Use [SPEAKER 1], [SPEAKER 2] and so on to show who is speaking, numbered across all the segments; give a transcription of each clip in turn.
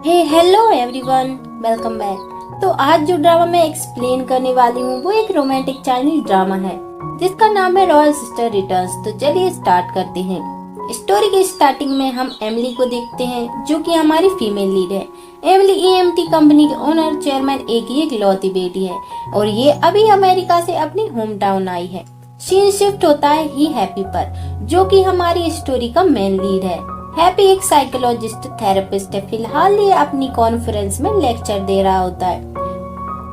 [SPEAKER 1] Hello everyone, welcome back. तो आज जो ड्रामा मैं एक्सप्लेन करने वाली हूँ वो एक रोमांटिक चाइनीज ड्रामा है जिसका नाम है रॉयल सिस्टर रिटर्न्स। तो चलिए स्टार्ट करते हैं। स्टोरी के स्टार्टिंग में हम एमिली को देखते हैं जो कि हमारी फीमेल लीड है। एमिली ईएमटी कंपनी के ओनर चेयरमैन एक इकलौती बेटी है और ये अभी अमेरिका से अपनी होम टाउन आई है। सीन शिफ्ट होता है ही हैप्पी पर, जो कि हमारी स्टोरी का मेन लीड है। हैप्पी एक साइकोलॉजिस्ट थेरेपिस्ट है। फिलहाल ये अपनी कॉन्फ्रेंस में लेक्चर दे रहा होता है।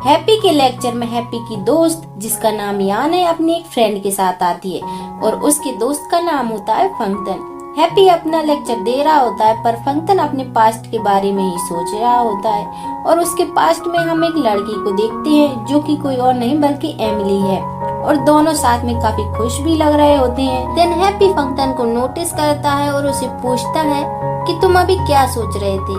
[SPEAKER 1] हैप्पी के लेक्चर में हैप्पी की दोस्त जिसका नाम यान है अपनी एक फ्रेंड के साथ आती है और उसके दोस्त का नाम होता है फंक्शन। हैप्पी अपना लेक्चर दे रहा होता है पर फंक्शन अपने पास्ट के बारे में ही सोच रहा होता है और उसके पास्ट में हम एक लड़की को देखते हैं जो कि कोई और नहीं बल्कि एमिली है और दोनों साथ में काफी खुश भी लग रहे होते हैं। देन हैप्पी फंक्शन को नोटिस करता है और उसे पूछता है कि तुम अभी क्या सोच रहे थे,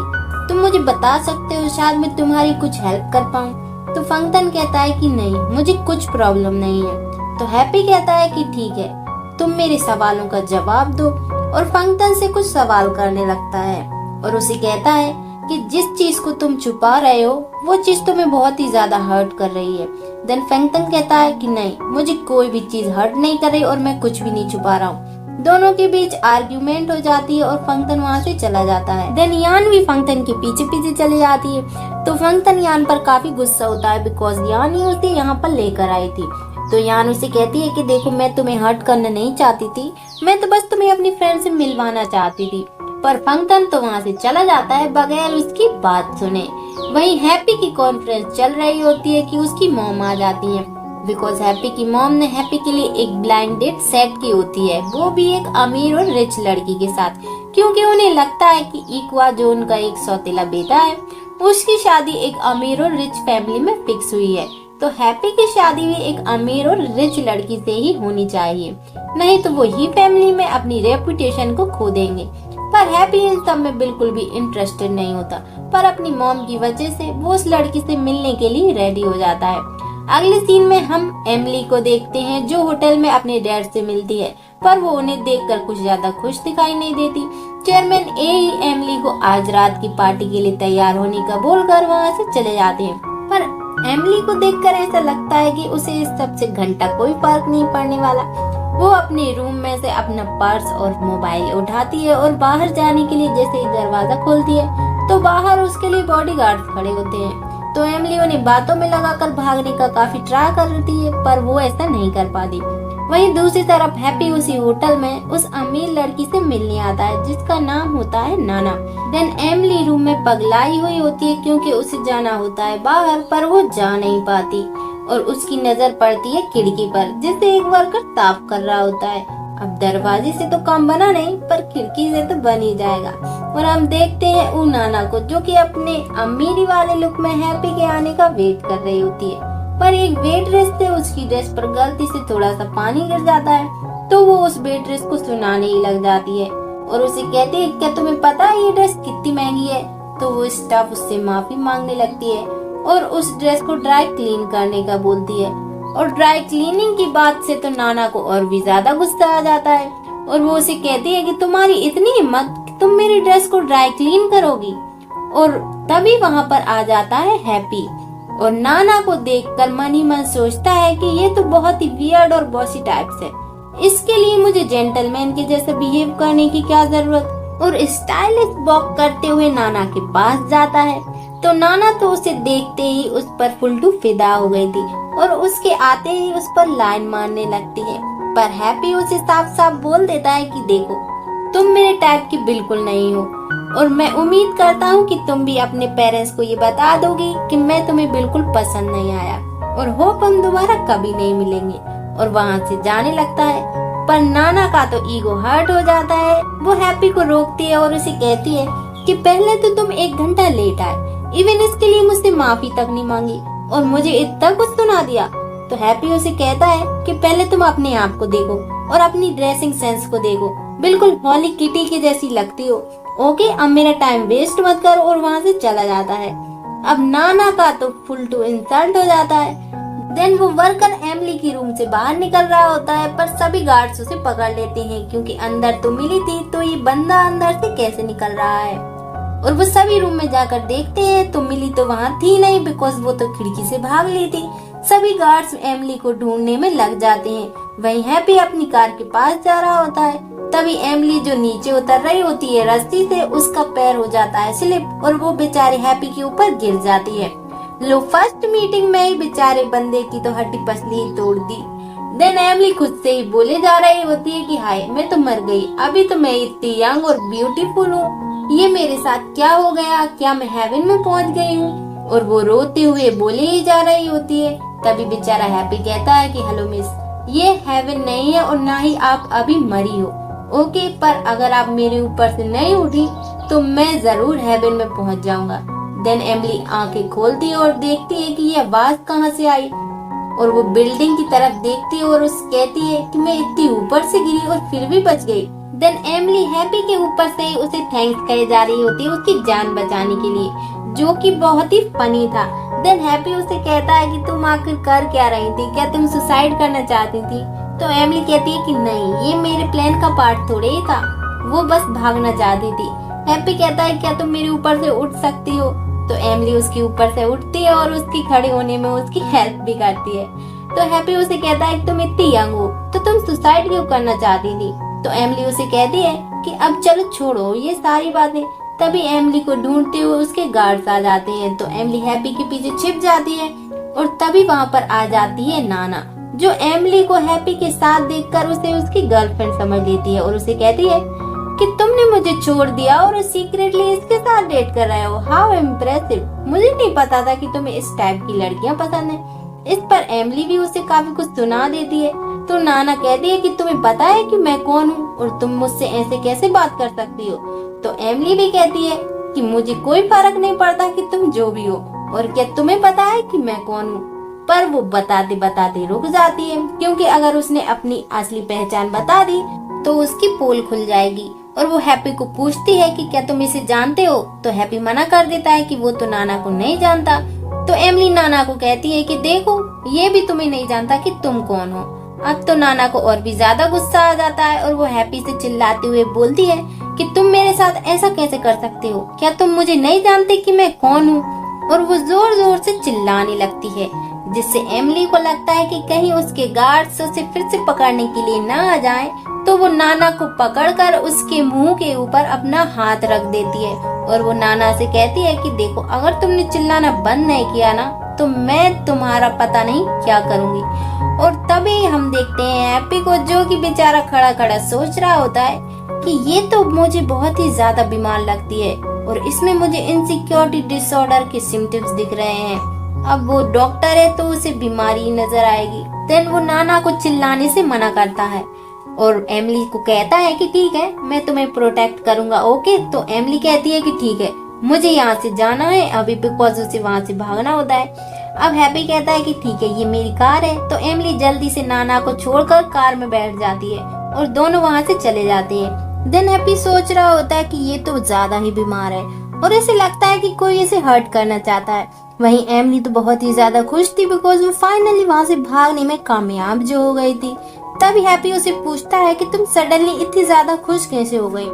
[SPEAKER 1] तुम मुझे बता सकते हो, शायद मैं तुम्हारी कुछ हेल्प कर पाऊँ। तो फंक्शन कहता है कि नहीं, मुझे कुछ प्रॉब्लम नहीं है। तो हैप्पी कहता है कि ठीक है, तुम मेरे सवालों का जवाब दो और फंक्शन से कुछ सवाल करने लगता है और उसे कहता है कि जिस चीज को तुम छुपा रहे हो वो चीज तुम्हें बहुत ही ज्यादा हर्ट कर रही है। देन फंक्शन कहता है कि नहीं, मुझे कोई भी चीज हर्ट नहीं कर रही और मैं कुछ भी नहीं छुपा रहा हूँ। दोनों के बीच आर्ग्यूमेंट हो जाती है और फंक्शन वहाँ से चला जाता है। देन यान भी फंक्शन के पीछे पीछे चली जाती है। तो फंक्शन यान पर काफी गुस्सा होता है बिकॉज यान ही उसे यहाँ पर लेकर आई थी। तो यान उसे कहती है कि देखो, मैं तुम्हें हर्ट करना नहीं चाहती थी, मैं तो बस तुम्हें अपनी फ्रेंड से मिलवाना चाहती थी। पर फंक्शन तो वहाँ से चला जाता है बगैर उसकी बात सुने। वहीं हैप्पी की कॉन्फ्रेंस चल रही होती है कि उसकी मॉम आ जाती है बिकॉज हैप्पी की मॉम ने हैप्पी के लिए एक ब्लाइंड डेट सेट की होती है, वो भी एक अमीर और रिच लड़की के साथ, क्योंकि उन्हें लगता है कि इक्वा जो उनका एक सौतेला बेटा है उसकी शादी एक अमीर और रिच फैमिली में फिक्स हुई है। तो हैप्पी की शादी भी एक अमीर और रिच लड़की से ही होनी चाहिए, नहीं तो वो ही फैमिली में अपनी रेपुटेशन को खो देंगे। पर हैप्पी इन सब में बिल्कुल भी इंटरेस्टेड नहीं होता, पर अपनी मॉम की वजह से वो उस लड़की से मिलने के लिए रेडी हो जाता है। अगले सीन में हम एमिली को देखते हैं जो होटल में अपने डैड से मिलती है, पर वो उन्हें देखकर कुछ ज्यादा खुश दिखाई नहीं देती। चेयरमैन ए ही एमिली को आज रात की पार्टी के लिए तैयार होने का बोलकर वहाँ से चले जाते हैं, पर एमिली को देखकर ऐसा लगता है कि उसे इस सब से घंटा कोई फर्क नहीं पड़ने वाला। वो अपने रूम में से अपना पर्स और मोबाइल उठाती है और बाहर जाने के लिए जैसे ही दरवाजा खोलती है तो बाहर उसके लिए बॉडीगार्ड खड़े होते हैं। तो एमिली उन्हें बातों में लगाकर भागने का काफी ट्राई करती है पर वो ऐसा नहीं कर पाती। वहीं दूसरी तरफ हैप्पी उसी होटल में उस अमीर लड़की से मिलने आता है जिसका नाम होता है नाना। देन एमिली रूम में पगलाई हुई होती है क्योंकि उसे जाना होता है बाहर पर वो जा नहीं पाती और उसकी नजर पड़ती है खिड़की पर जिसे एक वर्कर साफ कर रहा होता है। अब दरवाजे से तो काम बना नहीं पर खिड़की से तो बन ही जाएगा और हम देखते हैं उन नाना को जो कि अपने अमीरी वाले लुक में हैप्पी के आने का वेट कर रही होती है, पर एक वेट्रेस से उसकी ड्रेस पर गलती से थोड़ा सा पानी गिर जाता है तो वो उस वेट्रेस को सुनाने ही लग जाती है और उसे कहती है क्या तुम्हें पता है ये ड्रेस कितनी महंगी है। तो वो स्टाफ उससे माफी मांगने लगती है और उस ड्रेस को ड्राई क्लीन करने का बोलती है और ड्राई क्लीनिंग की बात से तो नाना को और भी ज्यादा गुस्सा आ जाता है और वो उसे कहती है कि तुम्हारी इतनी हिम्मत कि तुम मेरी ड्रेस को ड्राई क्लीन करोगी। और तभी वहाँ पर आ जाता है हैप्पी और नाना को देखकर मन ही मन सोचता है कि ये तो बहुत ही वियर्ड और बॉसी टाइप्स है, इसके लिए मुझे जेंटलमैन के जैसे बिहेव करने की क्या जरूरत। और स्टाइलिश वॉक करते हुए नाना के पास जाता है तो नाना तो उसे देखते ही उस पर फुल टू फिदा हो गई थी और उसके आते ही उस पर लाइन मारने लगती है। पर हैप्पी उसे साफ साफ बोल देता है कि देखो, तुम मेरे टाइप की बिल्कुल नहीं हो और मैं उम्मीद करता हूँ कि तुम भी अपने पेरेंट्स को ये बता दोगी कि मैं तुम्हें बिल्कुल पसंद नहीं आया और होप हम दोबारा कभी नहीं मिलेंगे। और वहाँ से जाने लगता है पर नाना का तो ईगो हर्ट हो जाता है। वो हैप्पी को रोकती है और उसे कहती है कि पहले तो तुम 1 घंटा लेट आए, इवन इसके लिए मुझसे माफी तक नहीं मांगी और मुझे इतना कुछ सुना दिया। तो हैप्पी उसे कहता है कि पहले तुम अपने आप को देखो और अपनी ड्रेसिंग सेंस को देखो, बिल्कुल हॉली किटी की जैसी लगती हो। ओके, अब मेरा टाइम वेस्ट मत करो और वहाँ से चला जाता है। अब नाना का तो फुल टू इंसल्ट हो जाता है। देन वो वर्कर एमिली की रूम से बाहर निकल रहा होता है पर सभी गार्ड्स उसे पकड़ लेते हैं क्योंकि अंदर तो मिली थी तो ये बंदा अंदर से कैसे निकल रहा है। और वो सभी रूम में जाकर देखते हैं तो मिली तो वहाँ थी नहीं, बिकॉज वो तो खिड़की से भाग ली थी। सभी गार्ड्स एमिली को ढूंढने में लग जाते हैं। वहीं हैप्पी अपनी कार के पास जा रहा होता है। तभी एमिली जो नीचे उतर रही होती है रस्सी से, उसका पैर हो जाता है स्लिप और वो बेचारे हैप्पी के ऊपर गिर जाती है। लो फर्स्ट मीटिंग में ही बेचारे बंदे की तो हड्डी पसली ही तोड़ दी। देन एमिली खुद से ही बोले जा रही होती है कि हाय मैं तो मर गई, अभी तो मैं इतनी यंग और ब्यूटीफुल हूँ, ये मेरे साथ क्या हो गया, क्या मैं हेवन में पहुँच गई हूँ। और वो रोते हुए बोले ही जा रही होती है। तभी बेचारा हैप्पी कहता है कि हेलो मिस, ये हेवन नहीं है और ना ही आप अभी मरी हो, ओके, पर अगर आप मेरे ऊपर से नहीं उठी तो मैं जरूर हेवन में पहुंच जाऊंगा। देन एमिली आंखें खोलती है और देखती है कि ये आवाज कहाँ से आई और वो बिल्डिंग की तरफ देखती है और उस कहती है कि मैं इतनी ऊपर से गिरी और फिर भी बच गई। देन एमिली हैप्पी के ऊपर से उसे थैंक्स कहे जा रही होती है उसकी जान बचाने के लिए, जो कि बहुत ही फनी था। देन हैप्पी उसे कहता है कि तुम आखिर कर क्या रही थी, क्या तुम सुसाइड करना चाहती थी। तो एमिली कहती है कि नहीं, ये मेरे प्लान का पार्ट थोड़े ही था, वो बस भागना चाहती थी। हैप्पी कहता है क्या तुम मेरे ऊपर से उठ सकती हो। तो एमिली उसके ऊपर से उठती है और उसकी खड़े होने में उसकी हेल्प भी करती है। तो हैप्पी उसे कहता है कि तुम इतनी यंग हो तो तुम सुसाइड क्यों करना चाहती थी। तो एमिली उसे कहती है कि अब चलो छोड़ो ये सारी बातें। तभी एमिली को ढूंढते हुए उसके गार्ड्स आ जाते हैं। तो एमिली हैप्पी के पीछे छिप जाती है और तभी वहाँ पर आ जाती है नाना, जो एमिली को हैप्पी के साथ देखकर उसे उसकी गर्लफ्रेंड समझ लेती है और उसे कहती है कि तुमने मुझे छोड़ दिया और सीक्रेटली इसके साथ डेट कर रहे हो, हाउ इम्प्रेसिव, मुझे नहीं पता था कि तुम्हें इस टाइप की लड़कियां पसंद है। इस पर एमिली भी उसे काफी कुछ सुना देती है। तो नाना कहती है कि तुम्हें पता है कि मैं कौन हूँ और तुम मुझसे ऐसे कैसे बात कर सकती हो। तो एमिली भी कहती है कि मुझे कोई फर्क नहीं पड़ता कि तुम जो भी हो, और क्या तुम्हें पता है कि मैं कौन हूँ। पर वो बताते बताते रुक जाती है, क्योंकि अगर उसने अपनी असली पहचान बता दी तो उसकी पोल खुल जाएगी। और वो हैप्पी को पूछती है कि क्या तुम इसे जानते हो। तो हैप्पी मना कर देता है कि वो तो नाना को नहीं जानता। तो एमिली नाना को कहती है कि देखो ये भी तुम्हें नहीं जानता कि तुम कौन हो। अब तो नाना को और भी ज्यादा गुस्सा आ जाता है और वो हैप्पी से चिल्लाते हुए बोलती है कि तुम मेरे साथ ऐसा कैसे कर सकते हो, क्या तुम मुझे नहीं जानते कि मैं कौन हूँ। और वो जोर जोर से चिल्लाने लगती है, जिससे एमिली को लगता है कि कहीं उसके गार्ड्स उसे फिर से पकड़ने के लिए न आ जाएं। तो वो नाना को पकड़कर उसके मुंह के ऊपर अपना हाथ रख देती है और वो नाना से कहती है कि देखो अगर तुमने चिल्लाना बंद नहीं किया ना तो मैं तुम्हारा पता नहीं क्या करूंगी। और तभी हम देखते हैं हैप्पी को, जो कि बेचारा खड़ा खड़ा सोच रहा होता है कि ये तो मुझे बहुत ही ज्यादा बीमार लगती है और इसमें मुझे इनसिक्योरिटी डिसऑर्डर के सिम्टम्स दिख रहे हैं। अब वो डॉक्टर है तो उसे बीमारी नजर आएगी। देन वो नाना को चिल्लाने से मना करता है और एमिली को कहता है कि ठीक है मैं तुम्हें प्रोटेक्ट करूंगा, ओके। तो एमिली कहती है कि ठीक है मुझे यहाँ से जाना है अभी, बिकॉज उसे वहाँ से भागना होता है। अब हैप्पी कहता है कि ठीक है ये मेरी कार है। तो एमिली जल्दी से नाना को छोड़कर कार में बैठ जाती है और दोनों वहाँ से चले जाते हैं। देन हैप्पी सोच रहा होता है कि ये तो ज्यादा ही बीमार है और इसे लगता है कि कोई इसे हर्ट करना चाहता है। वहीं एमिली तो बहुत ही ज्यादा खुश थी बिकॉज वो फाइनली वहाँ से भागने में कामयाब जो हो गई थी। तभी हैप्पी उसे पूछता है कि तुम सडनली इतनी ज्यादा खुश कैसे हो गई।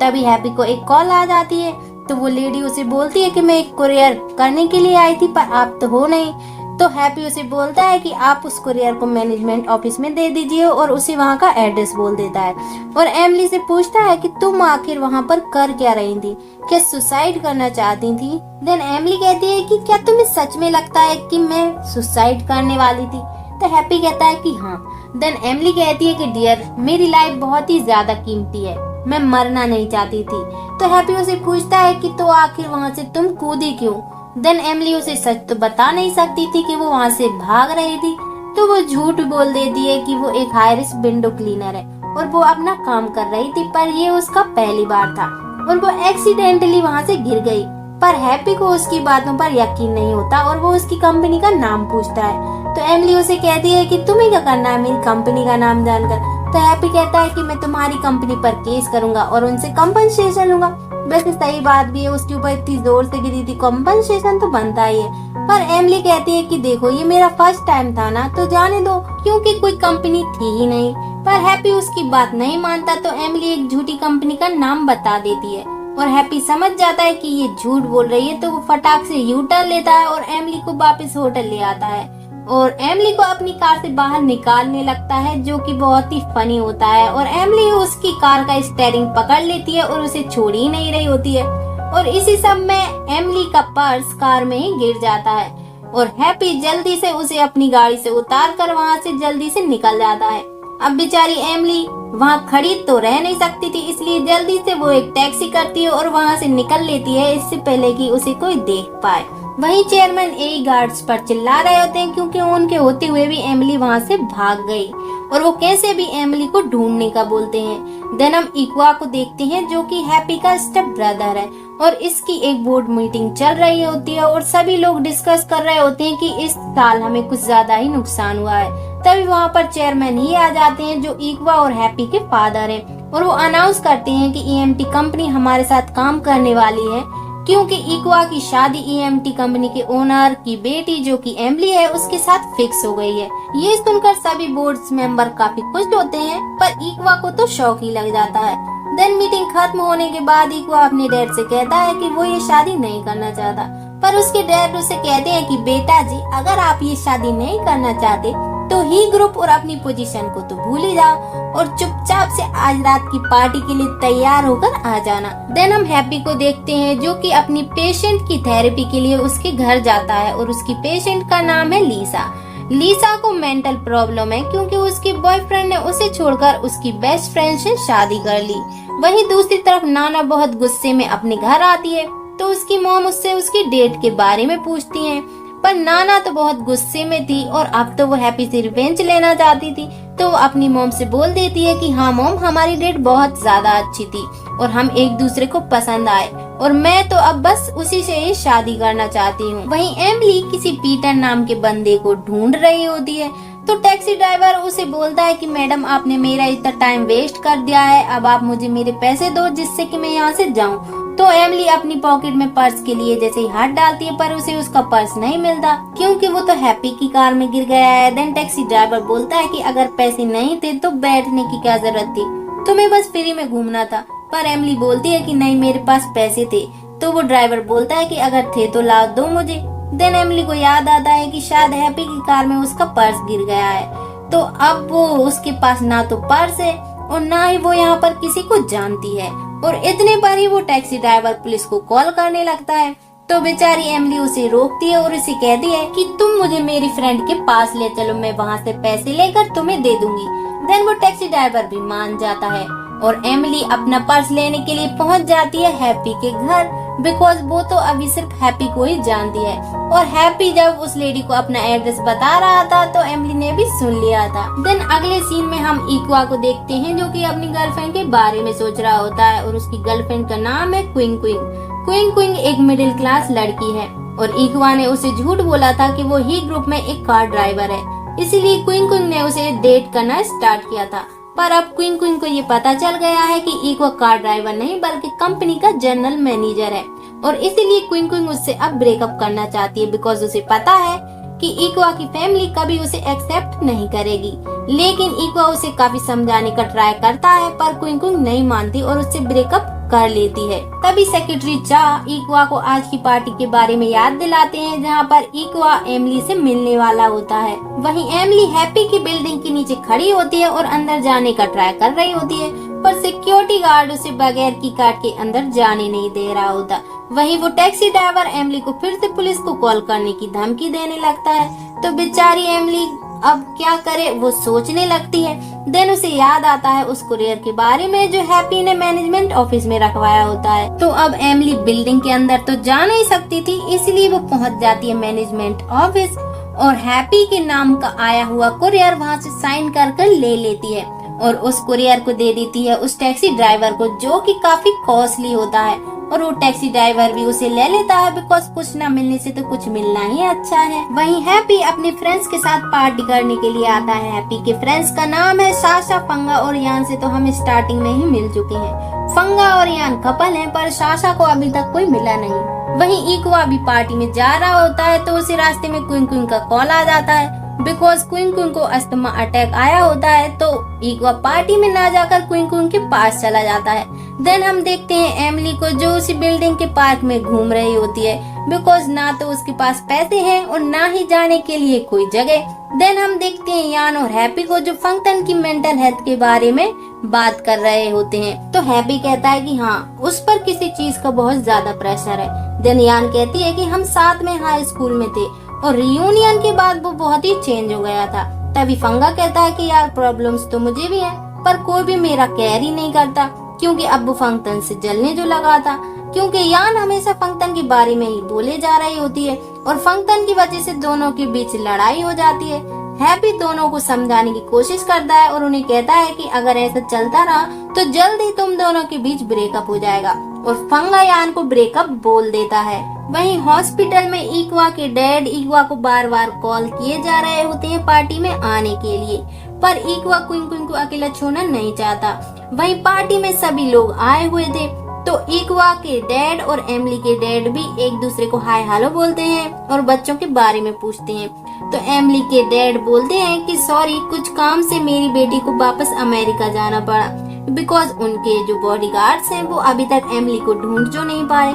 [SPEAKER 1] तभी हैप्पी को एक कॉल आ जाती है। तो वो लेडी उसे बोलती है कि मैं एक कुरियर करने के लिए आई थी पर आप तो हो नहीं। तो हैप्पी उसे बोलता है कि आप उस कुरियर को मैनेजमेंट ऑफिस में दे दीजिए और उसे वहाँ का एड्रेस बोल देता है। और एमिली से पूछता है कि तुम आखिर वहाँ पर कर क्या रही थी, क्या सुसाइड करना चाहती थी। देन एमिली कहती है कि क्या तुम्हें सच में लगता है कि मैं सुसाइड करने वाली थी। तो हैप्पी कहता है कि हाँ। देन एमिली कहती है कि डियर मेरी लाइफ बहुत ही ज्यादा कीमती है, मैं मरना नहीं चाहती थी। तो हैप्पी उसे पूछता है कि तो आखिर वहाँ से तुम कूदी क्यों। देन एमिली उसे सच तो बता नहीं सकती थी कि वो वहाँ से भाग रही थी। तो वो झूठ बोल देती है कि वो एक हाई रिस्क विंडो क्लीनर है और वो अपना काम कर रही थी, पर ये उसका पहली बार था और वो एक्सीडेंटली वहाँ से गिर गई। पर हैप्पी को उसकी बातों पर यकीन नहीं होता और वो उसकी कंपनी का नाम पूछता है। तो एमिली उसे कहती है कि तुम्हें क्या करना है मेरी कंपनी का नाम जानकर। तो हैप्पी कहता है कि मैं तुम्हारी कंपनी पर केस करूंगा और उनसे कंपनसेशन लूंगा। वैसे सही बात भी है, उसके ऊपर इतनी जोर से गिरी थी, कंपनसेशन तो बनता ही है। पर एमिली कहती है कि देखो ये मेरा फर्स्ट टाइम था ना तो जाने दो, क्योंकि कोई कंपनी थी ही नहीं। पर हैप्पी उसकी बात नहीं मानता तो एमिली एक झूठी कंपनी का नाम बता देती है और हैप्पी समझ जाता है कि ये झूठ बोल रही है, तो वो फटाक से यू टर्न लेता है और एमिली को वापस होटल ले आता है और एमिली को अपनी कार से बाहर निकालने लगता है, जो कि बहुत ही फनी होता है। और एमिली उसकी कार का स्टीयरिंग पकड़ लेती है और उसे छोड़ ही नहीं रही होती है। और इसी सब में एमिली का पर्स कार में ही गिर जाता है और हैप्पी जल्दी से उसे अपनी गाड़ी से उतार कर वहाँ से जल्दी से निकल जाता है। अब बेचारी एमिली वहाँ खड़ी तो रह नहीं सकती थी, इसलिए जल्दी से वो एक टैक्सी करती है और वहाँ से निकल लेती है, इससे पहले कि उसे कोई देख पाए। वहीं चेयरमैन ए गार्ड्स पर चिल्ला रहे होते हैं, क्योंकि उनके होते हुए भी एमिली वहाँ से भाग गई और वो कैसे भी एमिली को ढूंढने का बोलते हैं। देन हम इक्वा को देखते हैं, जो कि हैप्पी का स्टेप ब्रदर है और इसकी एक बोर्ड मीटिंग चल रही होती है और सभी लोग डिस्कस कर रहे होते हैं कि इस साल हमें कुछ ज्यादा ही नुकसान हुआ है। तभी वहाँ पर चेयरमैन ही आ जाते हैं, जो इक्वा और हैप्पी के फादर हैं, और वो अनाउंस करते हैं कि ईएमटी कंपनी हमारे साथ काम करने वाली है, क्योंकि इक्वा की शादी ईएमटी कंपनी के ओनर की बेटी, जो कि एमिली है, उसके साथ फिक्स हो गई है। ये सुनकर सभी बोर्ड मेंबर काफी खुश होते हैं, पर इक्वा को तो शौक ही लग जाता है। देन मीटिंग खत्म होने के बाद इक्वा अपने डैड से कहता है कि वो ये शादी नहीं करना चाहता, पर उसके डैड उसे कहते हैं कि बेटा जी, अगर आप ये शादी नहीं करना चाहते तो ही ग्रुप और अपनी पोजीशन को तो भूल ही जाओ और चुपचाप से आज रात की पार्टी के लिए तैयार होकर आ जाना। देन हम हैप्पी को देखते हैं, जो कि अपनी पेशेंट की थेरेपी के लिए उसके घर जाता है और उसकी पेशेंट का नाम है लीसा। लीसा को मेंटल प्रॉब्लम है, क्योंकि उसके बॉयफ्रेंड ने उसे छोड़कर उसकी बेस्ट फ्रेंड से शादी कर ली। वहीं दूसरी तरफ नाना बहुत गुस्से में अपने घर आती है, तो उसकी मॉम उससे उसकी डेट के बारे में पूछती है, पर नाना तो बहुत गुस्से में थी और अब तो वो हैप्पी से रिवेंज लेना चाहती थी। तो वो अपनी मॉम से बोल देती है कि हाँ मॉम, हमारी डेट बहुत ज्यादा अच्छी थी और हम एक दूसरे को पसंद आए और मैं तो अब बस उसी से ही शादी करना चाहती हूँ। वहीं एमिली किसी पीटर नाम के बंदे को ढूंढ रही होती है, तो टैक्सी ड्राइवर उसे बोलता है कि मैडम, आपने मेरा इतना टाइम वेस्ट कर दिया है, अब आप मुझे मेरे पैसे दो जिससे कि मैं यहाँ से जाऊँ। तो एमिली अपनी पॉकेट में पर्स के लिए जैसे ही हाथ डालती है, पर उसे उसका पर्स नहीं मिलता, क्योंकि वो तो हैप्पी की कार में गिर गया है। देन टैक्सी ड्राइवर बोलता है कि अगर पैसे नहीं थे तो बैठने की क्या जरूरत थी, तुम्हें बस फ्री में घूमना था। पर एमिली बोलती है कि नहीं, मेरे पास पैसे थे। तो वो ड्राइवर बोलता है कि अगर थे तो ला दो मुझे। देन एमिली को याद आता है कि शायद हैप्पी की कार में उसका पर्स गिर गया है, तो अब वो उसके पास ना तो पर्स है और ना ही वो यहाँ पर किसी को जानती है। और इतने पर ही वो टैक्सी ड्राइवर पुलिस को कॉल करने लगता है, तो बेचारी एमिली उसे रोकती है और उसे कहती है कि तुम मुझे मेरी फ्रेंड के पास ले चलो, मैं वहाँ से पैसे लेकर तुम्हें दे दूंगी। देन वो टैक्सी ड्राइवर भी मान जाता है और एमिली अपना पर्स लेने के लिए पहुँच जाती है हैप्पी के घर, बिकॉज वो तो अभी सिर्फ हैप्पी को ही जानती है। और हैप्पी जब उस लेडी को अपना एड्रेस बता रहा था तो एमिली ने भी सुन लिया था। देन अगले सीन में हम इक्वा को देखते हैं, जो कि अपनी गर्लफ्रेंड के बारे में सोच रहा होता है और उसकी गर्लफ्रेंड का नाम है क्विंग क्विंग। क्विंग क्विंग एक मिडिल क्लास लड़की है और इक्वा ने उसे झूठ बोला था कि वो ही ग्रुप में एक कार ड्राइवर है, इसीलिए क्विंग क्विंग ने उसे डेट करना स्टार्ट किया था। पर अब क्विंग क्विंग को ये पता चल गया है कि इक्वा कार ड्राइवर नहीं बल्कि कंपनी का जनरल मैनेजर है, और इसीलिए क्विंग क्विंग उससे अब ब्रेकअप करना चाहती है, बिकॉज उसे पता है कि इक्वा की फैमिली कभी उसे एक्सेप्ट नहीं करेगी। लेकिन इक्वा उसे काफी समझाने का ट्राई करता है, पर क्विंग क्विंग नहीं मानती और उससे ब्रेकअप कर लेती है। तभी सेक्रेटरी चा इक्वा को आज की पार्टी के बारे में याद दिलाते हैं, जहाँ पर इक्वा एमिली से मिलने वाला होता है। वहीं एमिली हैप्पी की बिल्डिंग के नीचे खड़ी होती है और अंदर जाने का ट्राई कर रही होती है, पर सिक्योरिटी गार्ड उसे बगैर की कार्ड के अंदर जाने नहीं दे रहा होता। वहीं वो टैक्सी ड्राइवर एमिली को फिर से पुलिस को कॉल करने की धमकी देने लगता है, तो बेचारी एमिली अब क्या करे वो सोचने लगती है। देन उसे याद आता है उस कुरियर के बारे में जो हैप्पी ने मैनेजमेंट ऑफिस में रखवाया होता है। तो अब एमिली बिल्डिंग के अंदर तो जा नहीं सकती थी, इसलिए वो पहुंच जाती है मैनेजमेंट ऑफिस और हैप्पी के नाम का आया हुआ कुरियर वहां से साइन कर ले लेती है और उस कुरियर को दे देती है उस टैक्सी ड्राइवर को, जो कि काफी कॉस्टली होता है। और वो टैक्सी ड्राइवर भी उसे ले लेता है, बिकॉज कुछ न मिलने से तो कुछ मिलना ही अच्छा है। वहीं हैप्पी अपने फ्रेंड्स के साथ पार्टी करने के लिए आता है। हैप्पी के फ्रेंड्स का नाम है साशा, फंगा और यान से तो हम स्टार्टिंग में ही मिल चुके हैं। फंगा और यान कपल हैं, पर साशा को अभी तक कोई मिला नहीं। वहीं इक्वा भी पार्टी में जा रहा होता है, तो उसे रास्ते में क्विंग क्विंग का कॉल आ जाता है बिकॉज क्विंग क्विंग को अस्थमा अटैक आया होता है, तो इक्वा पार्टी में ना जाकर क्विंग क्विंग के पास चला जाता है। देन हम देखते हैं एमिली को जो उसी बिल्डिंग के पार्क में घूम रही होती है, बिकॉज ना तो उसके पास पैसे हैं और ना ही जाने के लिए कोई जगह। देन हम देखते हैं यान और हैप्पी को जो फंक्शन की मेंटल हेल्थ के बारे में बात कर रहे होते हैं। तो हैप्पी कहता है कि हाँ, उस पर किसी चीज का बहुत ज्यादा प्रेशर है। देन यान कहती है कि हम साथ में हाई स्कूल में थे और रियूनियन के बाद वो बहुत ही चेंज हो गया था। तभी फंगा कहता है कि यार प्रॉब्लम्स तो मुझे भी है, पर कोई भी मेरा केयर ही नहीं करता, क्योंकि अब वो फंक्शन से जलने जो लगा था, क्योंकि यान हमेशा फंक्शन के बारे में ही बोले जा रही होती है और फंक्शन की वजह से दोनों के बीच लड़ाई हो जाती है। हैप्पी दोनों को समझाने की कोशिश करता है और उन्हें कहता है कि अगर ऐसा चलता रहा तो जल्द ही तुम दोनों के बीच ब्रेकअप हो जाएगा, और फंगा यान को ब्रेकअप बोल देता है। वहीं हॉस्पिटल में इक्वा के डैड इक्वा को बार बार कॉल किए जा रहे होते हैं पार्टी में आने के लिए, पर इक्वा क्विंग क्विंग को अकेला छोड़ना नहीं चाहता। वहीं पार्टी में सभी लोग आए हुए थे, तो इक्वा के डैड और एमिली के डैड भी एक दूसरे को हाय हेलो बोलते हैं और बच्चों के बारे में पूछते हैं। तो एमिली के डैड बोलते हैं कि सॉरी, कुछ काम से मेरी बेटी को वापस अमेरिका जाना पड़ा, बिकॉज उनके जो बॉडीगार्ड्स हैं वो अभी तक एमिली को ढूंढ जो नहीं पाए।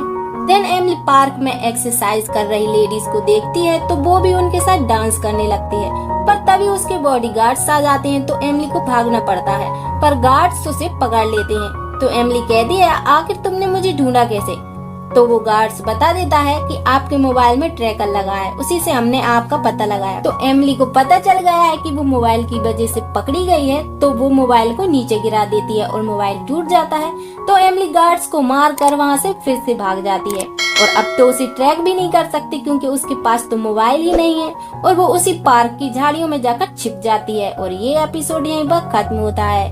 [SPEAKER 1] देन एमिली पार्क में एक्सरसाइज कर रही लेडीज को देखती है, तो वो भी उनके साथ डांस करने लगती है, पर तभी उसके बॉडीगार्ड्स आ जाते हैं, तो एमिली को भागना पड़ता है, पर गार्ड्स उसे पकड़ लेते हैं। तो एमिली कहती है आखिर तुमने मुझे ढूंढा कैसे? तो वो गार्ड्स बता देता है कि आपके मोबाइल में ट्रैकर लगा है, उसी से हमने आपका पता लगाया। तो एमिली को पता चल गया है कि वो मोबाइल की वजह से पकड़ी गई है, तो वो मोबाइल को नीचे गिरा देती है और मोबाइल टूट जाता है। तो एमिली गार्ड्स को मार कर वहाँ से फिर से भाग जाती है, और अब तो उसे ट्रैक भी नहीं कर सकती क्योंकि उसके पास तो मोबाइल ही नहीं है, और वो उसी पार्क की झाड़ियों में जाकर छिप जाती है। और ये एपिसोड यहीं पर खत्म होता है।